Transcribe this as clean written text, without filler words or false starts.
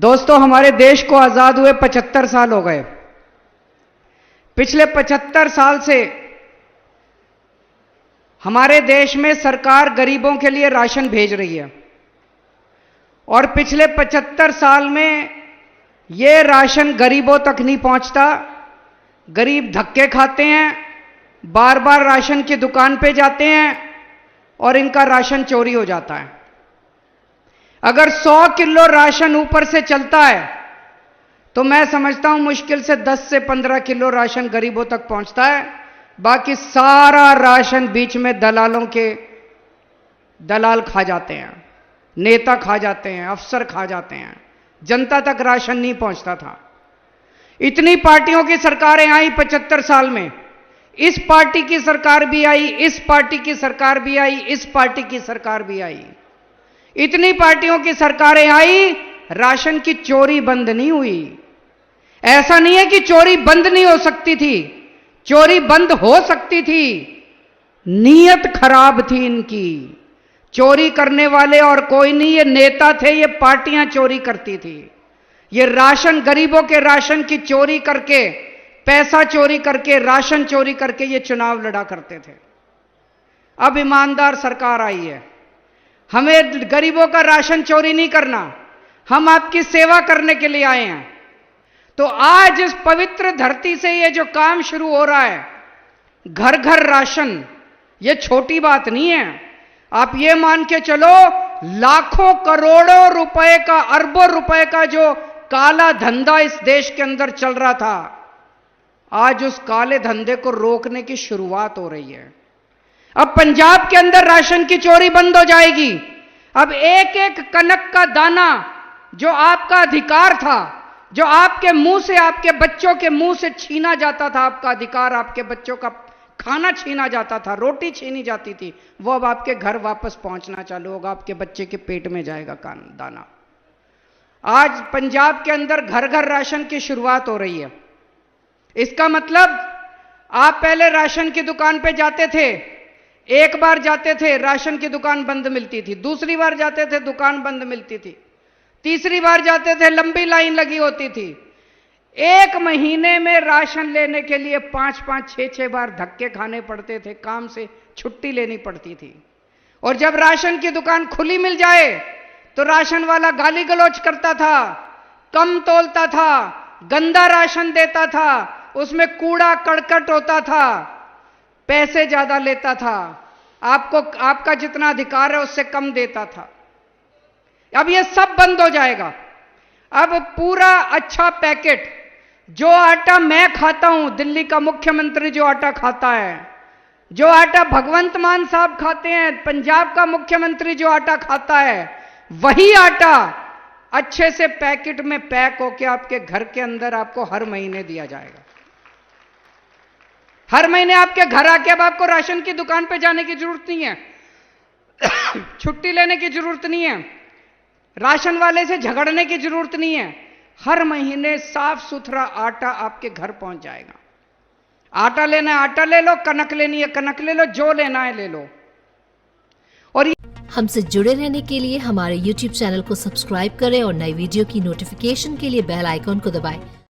दोस्तों, हमारे देश को आजाद हुए 75 साल हो गए। पिछले 75 साल से हमारे देश में सरकार गरीबों के लिए राशन भेज रही है और पिछले 75 साल में यह राशन गरीबों तक नहीं पहुंचता। गरीब धक्के खाते हैं, बार बार राशन की दुकान पे जाते हैं और इनका राशन चोरी हो जाता है। अगर 100 किलो राशन ऊपर से चलता है तो मैं समझता हूं मुश्किल से 10 से 15 किलो राशन गरीबों तक पहुंचता है। बाकी सारा राशन बीच में दलाल खा जाते हैं, नेता खा जाते हैं, अफसर खा जाते हैं। जनता तक राशन नहीं पहुंचता था। इतनी पार्टियों की सरकारें आई 75 साल में। इस पार्टी की सरकार भी आई, इस पार्टी की सरकार भी आई, इस पार्टी की सरकार भी आई। इतनी पार्टियों की सरकारें आई, राशन की चोरी बंद नहीं हुई। ऐसा नहीं है कि चोरी बंद नहीं हो सकती थी, चोरी बंद हो सकती थी। नीयत खराब थी इनकी। चोरी करने वाले और कोई नहीं, ये नेता थे, ये पार्टियां चोरी करती थी। ये राशन, गरीबों के राशन की चोरी करके, पैसा चोरी करके, राशन चोरी करके ये चुनाव लड़ा करते थे। अब ईमानदार सरकार आई है। हमें गरीबों का राशन चोरी नहीं करना, हम आपकी सेवा करने के लिए आए हैं। तो आज इस पवित्र धरती से ये जो काम शुरू हो रहा है, घर घर राशन, ये छोटी बात नहीं है। आप ये मान के चलो, लाखों करोड़ों रुपए का, अरबों रुपए का जो काला धंधा इस देश के अंदर चल रहा था, आज उस काले धंधे को रोकने की शुरुआत हो रही है। अब पंजाब के अंदर राशन की चोरी बंद हो जाएगी। अब एक एक कनक का दाना जो आपका अधिकार था, जो आपके मुंह से, आपके बच्चों के मुंह से छीना जाता था, आपका अधिकार, आपके बच्चों का खाना छीना जाता था, रोटी छीनी जाती थी, वो अब आपके घर वापस पहुंचना चालू होगा, आपके बच्चे के पेट में जाएगा दाना। आज पंजाब के अंदर घर घर राशन की शुरुआत हो रही है। इसका मतलब आप पहले राशन की दुकान पे जाते थे, एक बार जाते थे राशन की दुकान बंद मिलती थी, दूसरी बार जाते थे दुकान बंद मिलती थी, तीसरी बार जाते थे लंबी लाइन लगी होती थी। एक महीने में राशन लेने के लिए 5-5, 6-6 बार धक्के खाने पड़ते थे, काम से छुट्टी लेनी पड़ती थी। और जब राशन की दुकान खुली मिल जाए तो राशन वाला गाली गलौज करता था, कम तोलता था, गंदा राशन देता था, उसमें कूड़ा करकट होता था, पैसे ज्यादा लेता था, आपको आपका जितना अधिकार है उससे कम देता था। अब ये सब बंद हो जाएगा। अब पूरा अच्छा पैकेट, जो आटा मैं खाता हूं, दिल्ली का मुख्यमंत्री जो आटा खाता है, जो आटा भगवंत मान साहब खाते हैं, पंजाब का मुख्यमंत्री जो आटा खाता है, वही आटा अच्छे से पैकेट में पैक होके आपके घर के अंदर आपको हर महीने दिया जाएगा। हर महीने आपके घर आके अब आपको राशन की दुकान पे जाने की जरूरत नहीं है, छुट्टी लेने की जरूरत नहीं है, राशन वाले से झगड़ने की जरूरत नहीं है। हर महीने साफ सुथरा आटा आपके घर पहुंच जाएगा। आटा लेना है आटा ले लो, कनक लेनी है कनक ले लो, जो लेना है ले लो। और हमसे जुड़े रहने के लिए हमारे YouTube चैनल को सब्सक्राइब करें और नई वीडियो की नोटिफिकेशन के लिए बेल आइकॉन को दबाएं।